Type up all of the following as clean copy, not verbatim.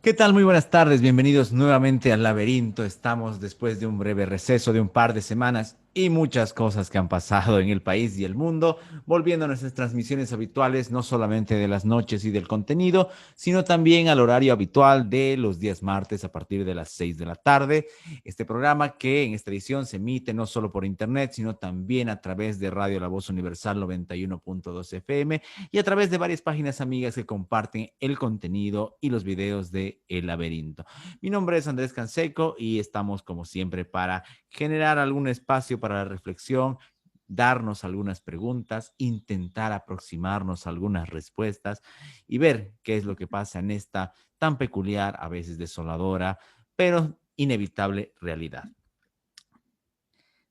¿Qué tal? Muy buenas tardes, bienvenidos nuevamente al Laberinto. Estamos después de un breve receso de un par de semanas y muchas cosas que han pasado en el país y el mundo, volviendo a nuestras transmisiones habituales, no solamente de las noches y del contenido, sino también al horario habitual de los días martes a partir de las 6 de la tarde. Este programa que en esta edición se emite no solo por internet, sino también a través de Radio La Voz Universal 91.2 FM y a través de varias páginas amigas que comparten el contenido y los videos de El Laberinto. Mi nombre es Andrés Canseco y estamos como siempre para generar algún espacio para la reflexión, darnos algunas preguntas, intentar aproximarnos a algunas respuestas y ver qué es lo que pasa en esta tan peculiar, a veces desoladora, pero inevitable realidad.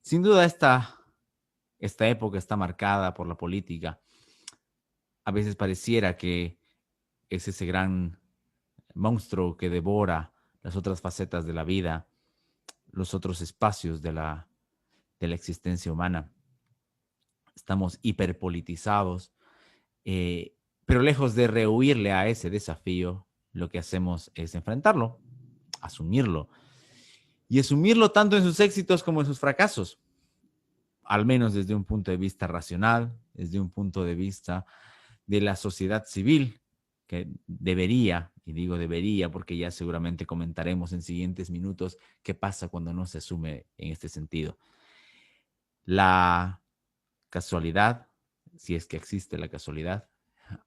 Sin duda esta época está marcada por la política. A veces pareciera que es ese gran monstruo que devora las otras facetas de la vida, los otros espacios de la existencia humana. Estamos hiperpolitizados, eh, pero lejos de rehuirle a ese desafío, lo que hacemos es enfrentarlo, asumirlo, y asumirlo tanto en sus éxitos como en sus fracasos, al menos desde un punto de vista racional, desde un punto de vista de la sociedad civil, que debería, y digo debería porque ya seguramente comentaremos en siguientes minutos qué pasa cuando no se asume en este sentido. La casualidad, si es que existe la casualidad,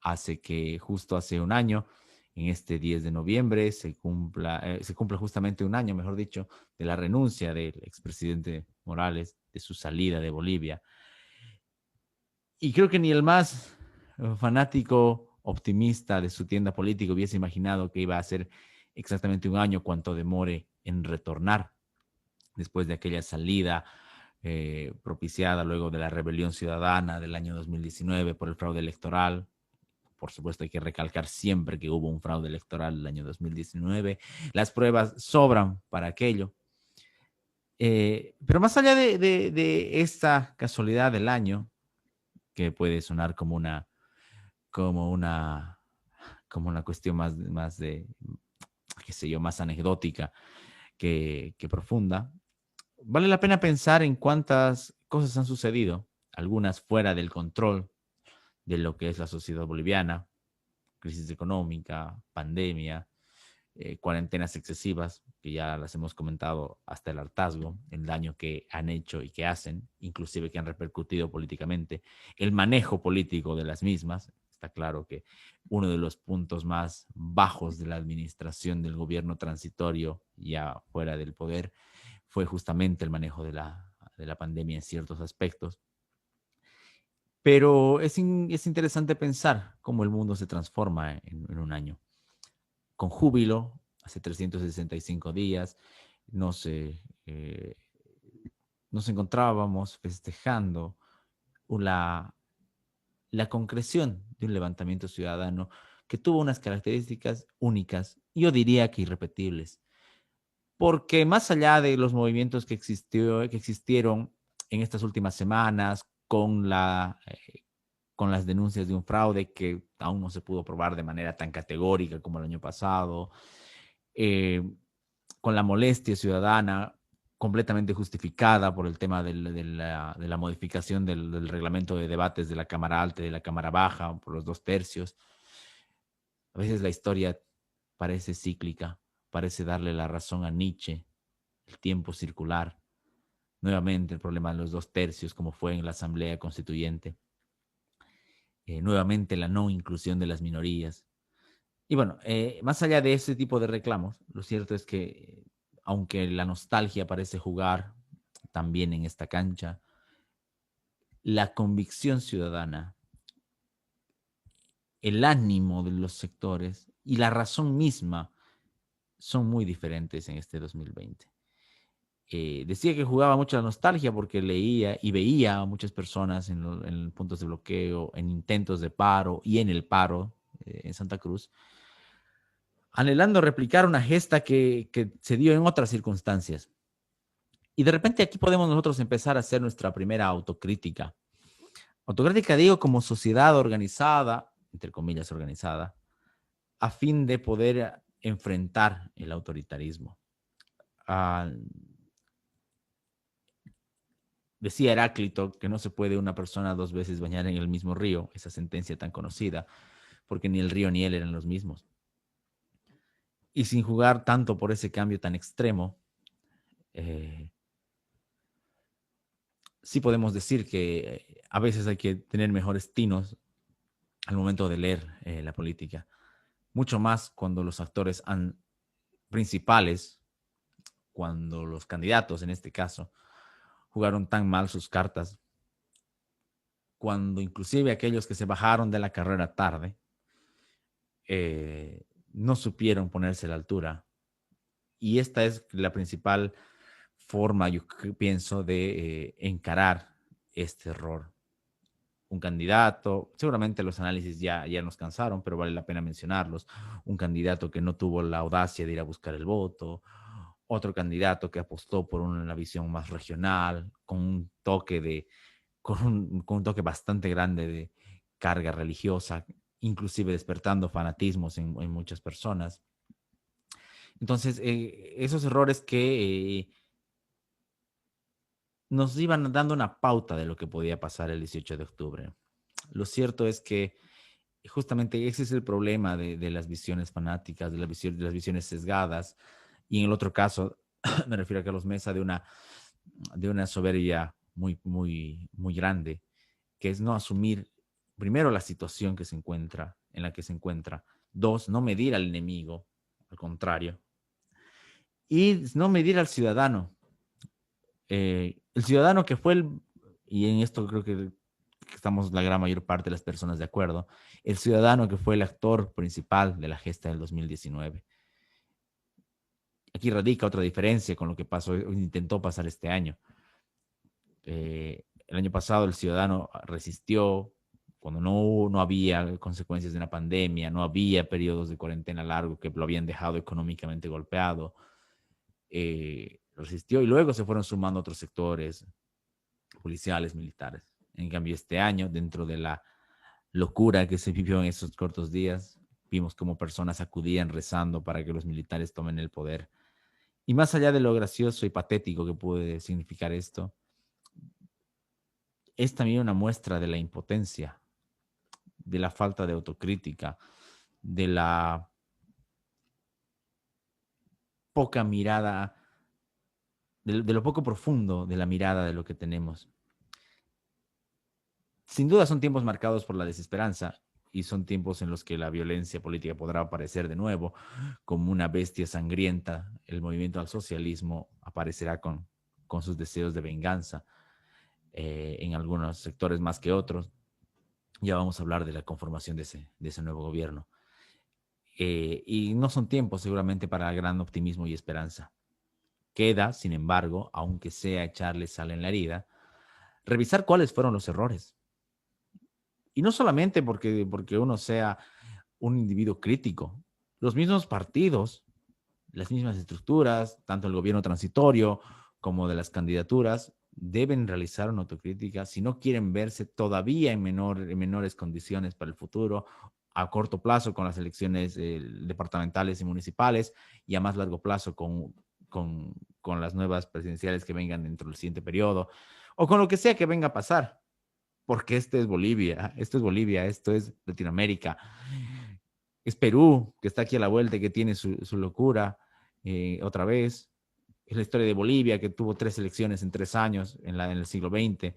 hace que justo hace un año, en este 10 de noviembre, se cumple justamente un año, mejor dicho, de la renuncia del expresidente Morales, de su salida de Bolivia. Y creo que ni el más fanático optimista de su tienda política hubiese imaginado que iba a ser exactamente un año cuanto demore en retornar después de aquella salida propiciada luego de la rebelión ciudadana del año 2019 por el fraude electoral. Por supuesto, hay que recalcar siempre que hubo un fraude electoral el año 2019. Las pruebas sobran para aquello. Pero más allá de esta casualidad del año, que puede sonar como una, como una cuestión más de, qué sé yo, más anecdótica que profunda, vale la pena pensar en cuántas cosas han sucedido, algunas fuera del control de lo que es la sociedad boliviana, crisis económica, pandemia, cuarentenas excesivas, que ya las hemos comentado hasta el hartazgo, el daño que han hecho y que hacen, inclusive que han repercutido políticamente, el manejo político de las mismas. Está claro que uno de los puntos más bajos de la administración del gobierno transitorio, ya fuera del poder, fue justamente el manejo de la pandemia en ciertos aspectos. Pero es interesante pensar cómo el mundo se transforma en un año con júbilo, hace 365 días, nos, nos encontrábamos festejando la, la concreción de un levantamiento ciudadano que tuvo unas características únicas, yo diría que irrepetibles, porque más allá de los movimientos que existieron en estas últimas semanas con las denuncias de un fraude que aún no se pudo probar de manera tan categórica como el año pasado, eh, con la molestia ciudadana completamente justificada por el tema de la modificación del reglamento de debates de la Cámara Alta y de la Cámara Baja por los 2/3. A veces la historia parece cíclica, parece darle la razón a Nietzsche, el tiempo circular. Nuevamente el problema de los 2/3, como fue en la Asamblea Constituyente. Nuevamente la no inclusión de las minorías. Y bueno, más allá de ese tipo de reclamos, lo cierto es que, aunque la nostalgia parece jugar también en esta cancha, la convicción ciudadana, el ánimo de los sectores y la razón misma son muy diferentes en este 2020. Decía que jugaba mucho la nostalgia porque leía y veía a muchas personas en puntos de bloqueo, en intentos de paro y en el paro en Santa Cruz, anhelando replicar una gesta que se dio en otras circunstancias. Y de repente aquí podemos nosotros empezar a hacer nuestra primera autocrítica. Autocrítica digo como sociedad organizada, entre comillas organizada, a fin de poder enfrentar el autoritarismo. Ah, decía Heráclito que no se puede una persona dos veces bañar en el mismo río, esa sentencia tan conocida, porque ni el río ni él eran los mismos. Y sin jugar tanto por ese cambio tan extremo, eh, sí podemos decir que a veces hay que tener mejores tinos al momento de leer la política. Mucho más cuando los actores principales, cuando los candidatos en este caso, jugaron tan mal sus cartas, cuando inclusive aquellos que se bajaron de la carrera tarde no supieron ponerse a la altura. Y esta es la principal forma, yo pienso, de encarar este error. Un candidato, seguramente los análisis ya nos cansaron, pero vale la pena mencionarlos. Un candidato que no tuvo la audacia de ir a buscar el voto, otro candidato que apostó por una visión más regional, con un toque bastante grande de carga religiosa, inclusive despertando fanatismos en muchas personas. Entonces, esos errores que nos iban dando una pauta de lo que podía pasar el 18 de octubre. Lo cierto es que justamente ese es el problema de las visiones fanáticas, de las visiones sesgadas, y en el otro caso, me refiero a Carlos Mesa, de una soberbia muy grande, que es no asumir primero la situación que se encuentra, en la que se encuentra, dos, no medir al enemigo, al contrario, y no medir al ciudadano. El ciudadano que fue y en esto creo que estamos la gran mayor parte de las personas de acuerdo, el ciudadano que fue el actor principal de la gesta del 2019. Aquí radica otra diferencia con lo que pasó, intentó pasar este año. El año pasado el ciudadano resistió cuando no había consecuencias de una pandemia, no había periodos de cuarentena largo que lo habían dejado económicamente golpeado. Resistió y luego se fueron sumando otros sectores policiales, militares. En cambio, este año, dentro de la locura que se vivió en esos cortos días, vimos como personas acudían rezando para que los militares tomen el poder. Y más allá de lo gracioso y patético que puede significar esto, es también una muestra de la impotencia, de la falta de autocrítica, de la poca mirada, de lo poco profundo de la mirada de lo que tenemos. Sin duda son tiempos marcados por la desesperanza y son tiempos en los que la violencia política podrá aparecer de nuevo como una bestia sangrienta. El movimiento al socialismo aparecerá con sus deseos de venganza en algunos sectores más que otros. Ya vamos a hablar de la conformación de ese nuevo gobierno. Y no son tiempos seguramente para gran optimismo y esperanza. Queda, sin embargo, aunque sea echarle sal en la herida, revisar cuáles fueron los errores. Y no solamente porque uno sea un individuo crítico, los mismos partidos, las mismas estructuras, tanto el gobierno transitorio como de las candidaturas, deben realizar una autocrítica si no quieren verse todavía en menores condiciones para el futuro, a corto plazo con las elecciones departamentales y municipales y a más largo plazo con las nuevas presidenciales que vengan dentro del siguiente periodo o con lo que sea que venga a pasar, porque esto es Bolivia, esto es Latinoamérica, es Perú, que está aquí a la vuelta y que tiene su locura otra vez. Es la historia de Bolivia, que tuvo 3 elecciones en 3 años en el siglo XX.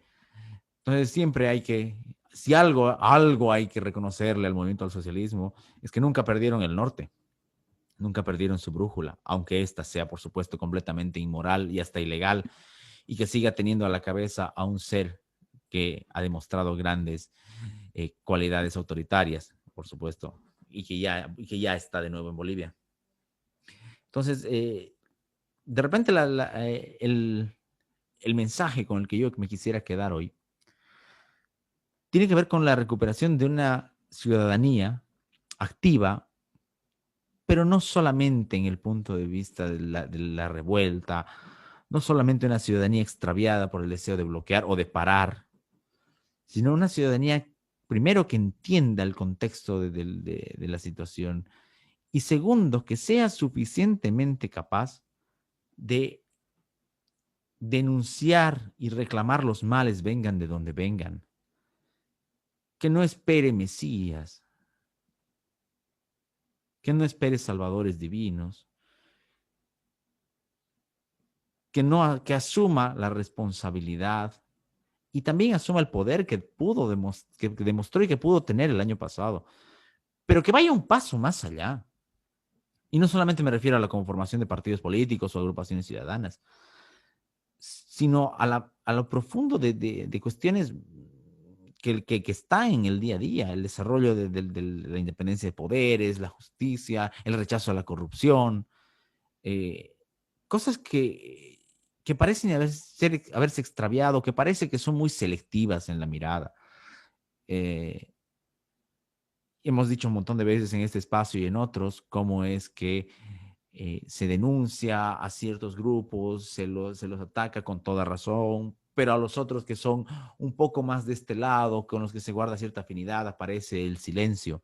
Entonces siempre hay que, si algo hay que reconocerle al movimiento al socialismo, es que nunca perdieron el norte, nunca perdieron su brújula, aunque ésta sea, por supuesto, completamente inmoral y hasta ilegal, y que siga teniendo a la cabeza a un ser que ha demostrado grandes cualidades autoritarias, por supuesto, y que ya está de nuevo en Bolivia. Entonces, de repente el mensaje con el que yo me quisiera quedar hoy tiene que ver con la recuperación de una ciudadanía activa, pero no solamente en el punto de vista de la revuelta, no solamente una ciudadanía extraviada por el deseo de bloquear o de parar, sino una ciudadanía primero que entienda el contexto de la situación Y segundo, que sea suficientemente capaz de denunciar y reclamar los males vengan de donde vengan. Que no espere mesías, que no espere salvadores divinos, que asuma la responsabilidad y también asuma el poder que demostró y que pudo tener el año pasado, pero que vaya un paso más allá. Y no solamente me refiero a la conformación de partidos políticos o agrupaciones ciudadanas, sino a lo profundo de cuestiones que está en el día a día, el desarrollo de la independencia de poderes, la justicia, el rechazo a la corrupción, eh, cosas que parecen haberse extraviado, que parece que son muy selectivas en la mirada. Eh, Hemos dicho un montón de veces en este espacio y en otros cómo es que se denuncia a ciertos grupos, se los ataca con toda razón, pero a los otros que son un poco más de este lado, con los que se guarda cierta afinidad, aparece el silencio.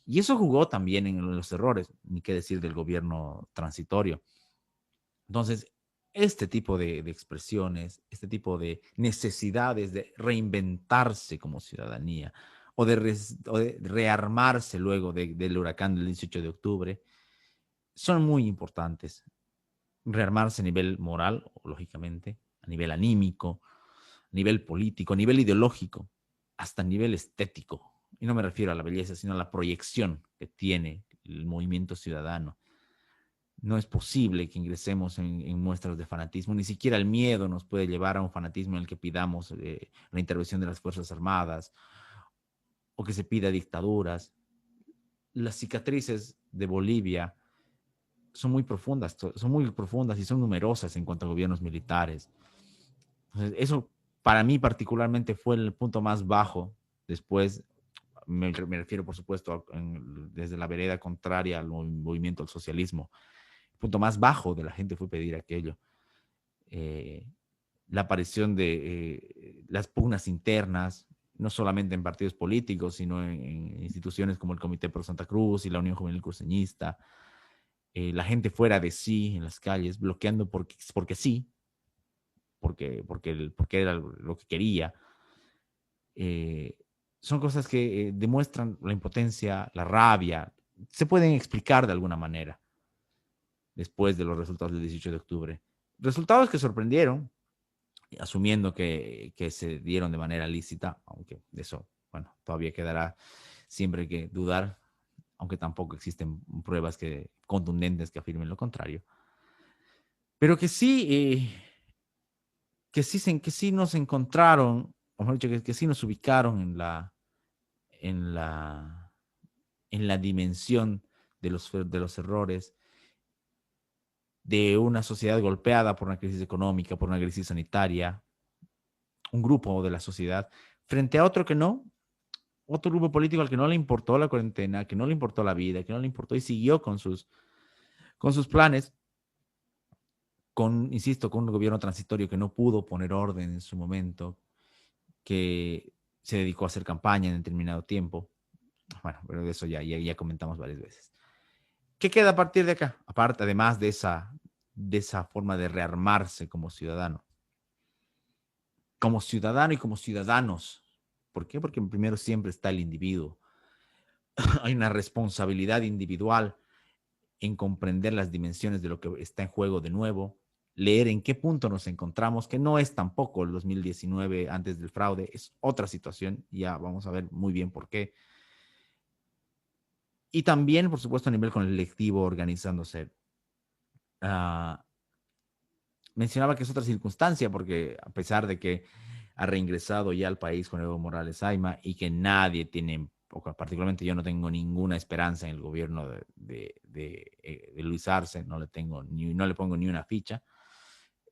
Y eso jugó también en los errores, ni qué decir del gobierno transitorio. Entonces, este tipo de expresiones, este tipo de necesidades de reinventarse como ciudadanía o de rearmarse luego del huracán del 18 de octubre, son muy importantes. Rearmarse a nivel moral, lógicamente, a nivel anímico, a nivel político, a nivel ideológico, hasta a nivel estético. Y no me refiero a la belleza, sino a la proyección que tiene el movimiento ciudadano. No es posible que ingresemos en muestras de fanatismo, ni siquiera el miedo nos puede llevar a un fanatismo en el que pidamos la intervención de las Fuerzas Armadas o que se pida dictaduras. Las cicatrices de Bolivia son muy profundas y son numerosas en cuanto a gobiernos militares. Entonces, eso para mí particularmente fue el punto más bajo. Después me refiero, por supuesto, desde la vereda contraria al movimiento al socialismo. El punto más bajo de la gente fue pedir aquello. Eh, la aparición de las pugnas internas, no solamente en partidos políticos, sino en instituciones como el Comité Pro Santa Cruz y la Unión Juvenil Cruceñista, la gente fuera de sí en las calles, bloqueando porque sí, porque era lo que quería. Eh, Son cosas que demuestran la impotencia, la rabia, se pueden explicar de alguna manera después de los resultados del 18 de octubre. Resultados que sorprendieron, asumiendo que se dieron de manera lícita, aunque de eso, bueno, todavía quedará siempre que dudar, aunque tampoco existen pruebas contundentes que afirmen lo contrario. Pero que sí nos encontraron, o mejor dicho, que sí nos ubicaron en la, en la dimensión de los errores de una sociedad golpeada por una crisis económica, por una crisis sanitaria, un grupo de la sociedad, frente a otro que no, otro grupo político al que no le importó la cuarentena, que no le importó la vida, que no le importó y siguió con sus planes, insisto, con un gobierno transitorio que no pudo poner orden en su momento, que se dedicó a hacer campaña en determinado tiempo. Bueno, pero de eso ya comentamos varias veces. ¿Qué queda a partir de acá? Aparte, además de esa forma de rearmarse como ciudadano y como ciudadanos. ¿Por qué? Porque primero siempre está el individuo. Hay una responsabilidad individual en comprender las dimensiones de lo que está en juego de nuevo, leer en qué punto nos encontramos, que no es tampoco el 2019 antes del fraude, es otra situación, ya vamos a ver muy bien por qué. Y también, por supuesto, a nivel colectivo, organizándose. Uh, Mencionaba que es otra circunstancia, porque a pesar de que ha reingresado ya al país con Evo Morales Ayma y que nadie tiene, o particularmente yo no tengo ninguna esperanza en el gobierno de Luis Arce, no le pongo ni una ficha,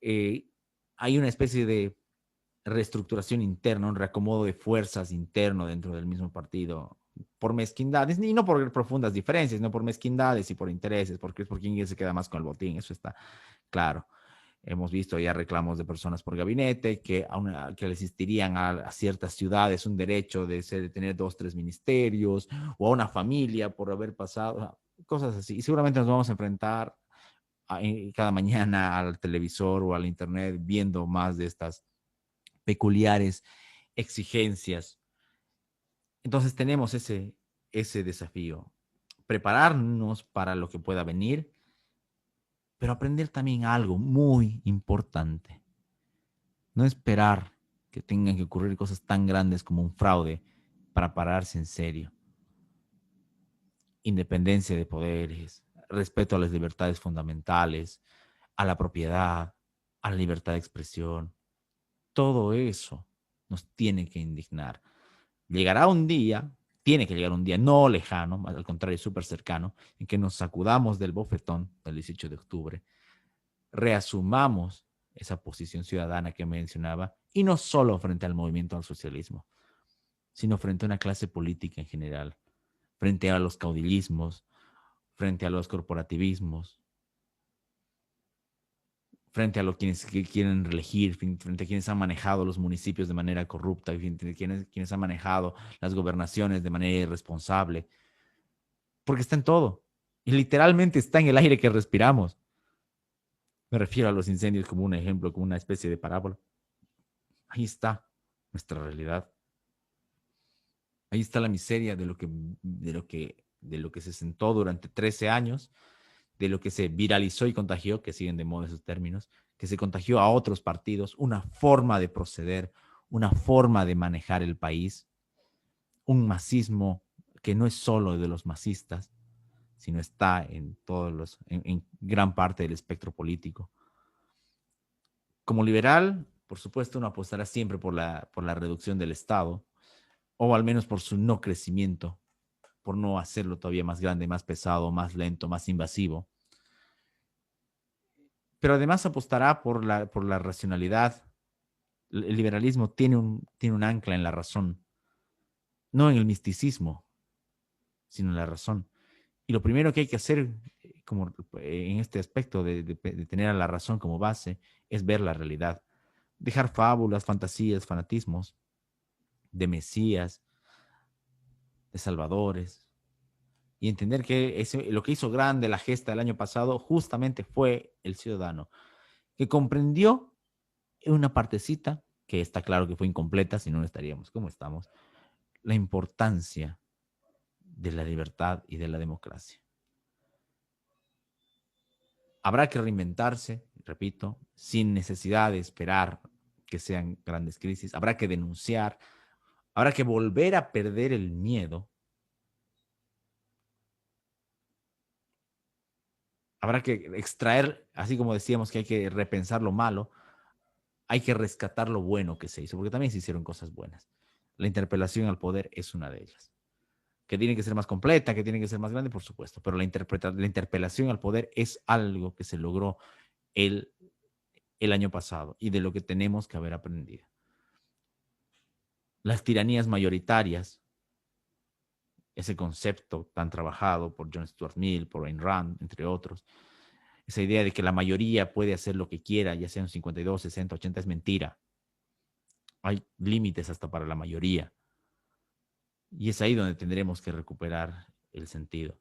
hay una especie de reestructuración interna, un reacomodo de fuerzas interno dentro del mismo partido por mezquindades, y no por profundas diferencias, no por mezquindades y por intereses, porque es por quién se queda más con el botín, eso está claro. Hemos visto ya reclamos de personas por gabinete que le existirían a ciertas ciudades un derecho de tener 2, 3 ministerios o a una familia por haber pasado. cosas así. Y seguramente nos vamos a enfrentar cada mañana al televisor o al internet viendo más de estas peculiares exigencias. Entonces tenemos ese desafío, prepararnos para lo que pueda venir, pero aprender también algo muy importante. No esperar que tengan que ocurrir cosas tan grandes como un fraude para pararse en serio. Independencia de poderes, respeto a las libertades fundamentales, a la propiedad, a la libertad de expresión. Todo eso nos tiene que indignar. Llegará un día, tiene que llegar un día no lejano, al contrario, súper cercano, en que nos sacudamos del bofetón del 18 de octubre, reasumamos esa posición ciudadana que mencionaba, y no solo frente al movimiento al socialismo, sino frente a una clase política en general, frente a los caudillismos, frente a los corporativismos, frente a los quienes quieren reelegir, frente a quienes han manejado los municipios de manera corrupta, frente a quienes han manejado las gobernaciones de manera irresponsable, porque está en todo, y literalmente está en el aire que respiramos. Me refiero a los incendios como un ejemplo, como una especie de parábola. Ahí está nuestra realidad. Ahí está la miseria de lo que se sentó durante 13 años, de lo que se viralizó y contagió, que siguen de moda esos términos, que se contagió a otros partidos, una forma de proceder, una forma de manejar el país, un masismo que no es solo de los masistas, sino está en gran parte del espectro político. Como liberal, por supuesto, uno apostará siempre por la reducción del Estado, o al menos por su no crecimiento, por no hacerlo todavía más grande, más pesado, más lento, más invasivo. Pero además apostará por la racionalidad. El liberalismo tiene un ancla en la razón, no en el misticismo, sino en la razón. Y lo primero que hay que hacer, como en este aspecto de tener a la razón como base, es ver la realidad. Dejar fábulas, fantasías, fanatismos de mesías, de salvadores, y entender que lo que hizo grande la gesta del año pasado justamente fue el ciudadano, que comprendió una partecita, que está claro que fue incompleta, si no estaríamos como estamos, la importancia de la libertad y de la democracia. Habrá que reinventarse, repito, sin necesidad de esperar que sean grandes crisis. Habrá que denunciar, habrá que volver a perder el miedo. Habrá que extraer, así como decíamos que hay que repensar lo malo, hay que rescatar lo bueno que se hizo, porque también se hicieron cosas buenas. La interpelación al poder es una de ellas. Que tiene que ser más completa, que tiene que ser más grande, por supuesto, pero la interpelación al poder es algo que se logró el, el año pasado y de lo que tenemos que haber aprendido. Las tiranías mayoritarias, ese concepto tan trabajado por John Stuart Mill, por Ayn Rand, entre otros, esa idea de que la mayoría puede hacer lo que quiera, ya sea un 52, 60, 80, es mentira. Hay límites hasta para la mayoría. Y es ahí donde tendremos que recuperar el sentido.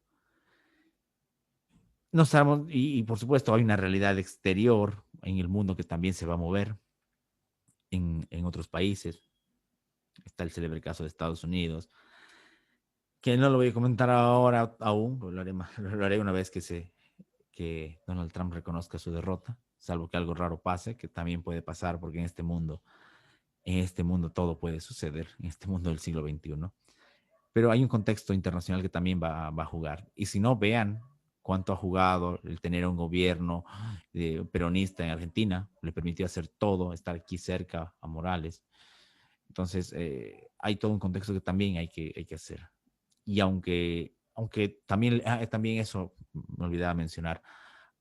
No sabemos, y por supuesto hay una realidad exterior en el mundo que también se va a mover en otros países. Está el célebre caso de Estados Unidos, que no lo voy a comentar ahora aún, lo haré una vez que Donald Trump reconozca su derrota, salvo que algo raro pase, que también puede pasar porque en este mundo todo puede suceder, en este mundo del siglo XXI. Pero hay un contexto internacional que también va a jugar. Y si no, vean cuánto ha jugado el tener un gobierno peronista en Argentina, le permitió hacer todo, estar aquí cerca a Morales. Entonces, hay todo un contexto que también hay que hacer. Y aunque también eso me olvidaba mencionar,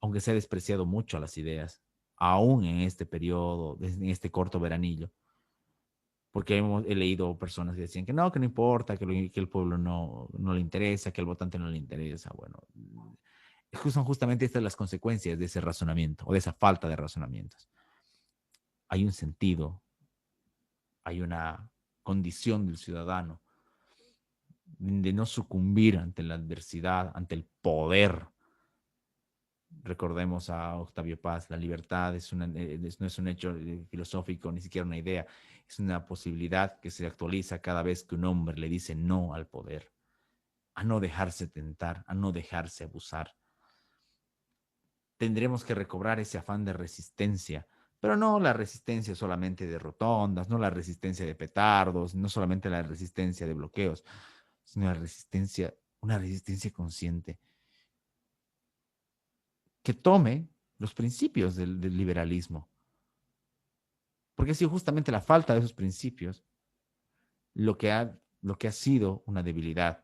aunque se ha despreciado mucho a las ideas, aún en este periodo, en este corto veranillo, porque he leído personas que decían que no importa, que el pueblo no le interesa, que el votante no le interesa. Bueno, son justamente estas las consecuencias de ese razonamiento o de esa falta de razonamientos. Hay un sentido, hay una condición del ciudadano de no sucumbir ante la adversidad, ante el poder. Recordemos a Octavio Paz, la libertad no es un hecho filosófico, ni siquiera una idea, es una posibilidad que se actualiza cada vez que un hombre le dice no al poder, a no dejarse tentar, a no dejarse abusar. Tendremos que recobrar ese afán de resistencia, pero no la resistencia solamente de rotondas, no la resistencia de petardos, no solamente la resistencia de bloqueos, sino una resistencia consciente que tome los principios del liberalismo. Porque ha sido justamente la falta de esos principios lo que ha sido una debilidad.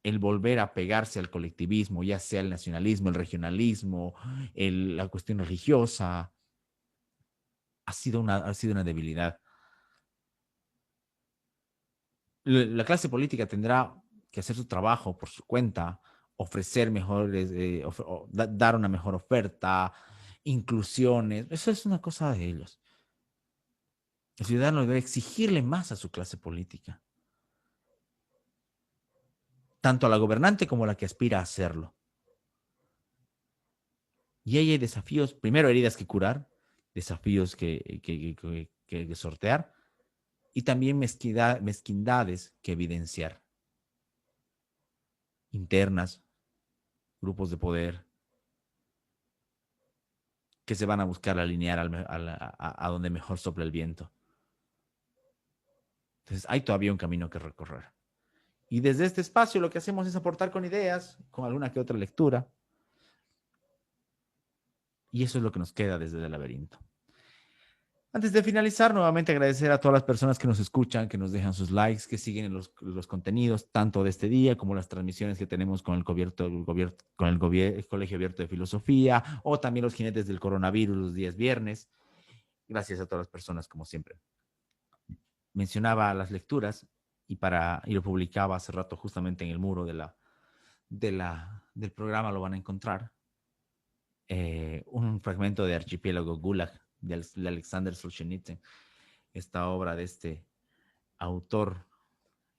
El volver a pegarse al colectivismo, ya sea el nacionalismo, el regionalismo, la cuestión religiosa, ha sido una debilidad. La clase política tendrá que hacer su trabajo por su cuenta, ofrecer mejores, dar una mejor oferta, inclusiones. Eso es una cosa de ellos. El ciudadano debe exigirle más a su clase política, tanto a la gobernante como a la que aspira a hacerlo. Y ahí hay desafíos, primero heridas que curar, desafíos que sortear y también mezquindades que evidenciar, internas, grupos de poder que se van a buscar alinear a donde mejor sopla el viento. Entonces hay todavía un camino que recorrer. Y desde este espacio lo que hacemos es aportar con ideas, con alguna que otra lectura. Y eso es lo que nos queda desde el laberinto. Antes de finalizar, nuevamente agradecer a todas las personas que nos escuchan, que nos dejan sus likes, que siguen los contenidos, tanto de este día como las transmisiones que tenemos con el Colegio Abierto de Filosofía, o también los jinetes del coronavirus los días viernes. Gracias a todas las personas, como siempre. Mencionaba las lecturas y lo publicaba hace rato justamente en el muro del programa, lo van a encontrar. Un fragmento de Archipiélago Gulag de Alexander Solzhenitsyn, esta obra de este autor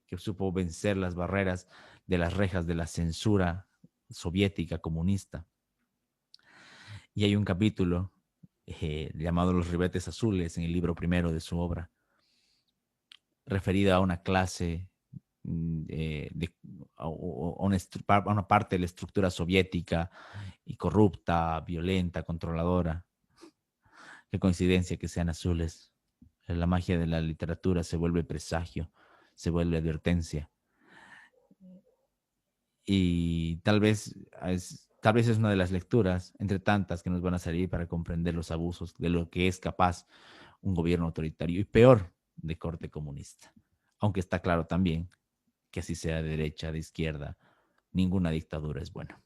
que supo vencer las barreras de las rejas de la censura soviética comunista. Y hay un capítulo llamado Los ribetes azules en el libro primero de su obra, referido a una clase, a una parte de la estructura soviética y corrupta, violenta, controladora. Qué coincidencia que sean azules. La magia de la literatura se vuelve presagio, se vuelve advertencia. Y tal vez es una de las lecturas, entre tantas, que nos van a servir para comprender los abusos de lo que es capaz un gobierno autoritario y peor, de corte comunista. Aunque está claro también que así sea de derecha, de izquierda, ninguna dictadura es buena.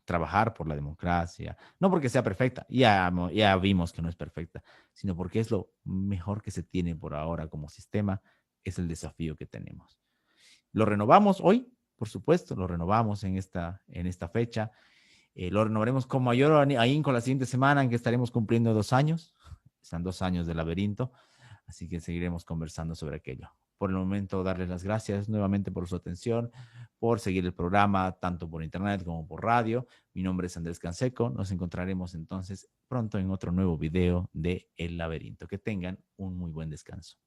Trabajar por la democracia, no porque sea perfecta, ya vimos que no es perfecta, sino porque es lo mejor que se tiene por ahora como sistema, es el desafío que tenemos. Lo renovamos hoy, por supuesto, lo renovamos en esta fecha. Lo renovaremos con mayor ahínco la siguiente semana, en que estaremos cumpliendo 2 años. Están 2 años de laberinto, así que seguiremos conversando sobre aquello. Por el momento, darles las gracias nuevamente por su atención, por seguir el programa tanto por internet como por radio. Mi nombre es Andrés Canseco. Nos encontraremos entonces pronto en otro nuevo video de El Laberinto. Que tengan un muy buen descanso.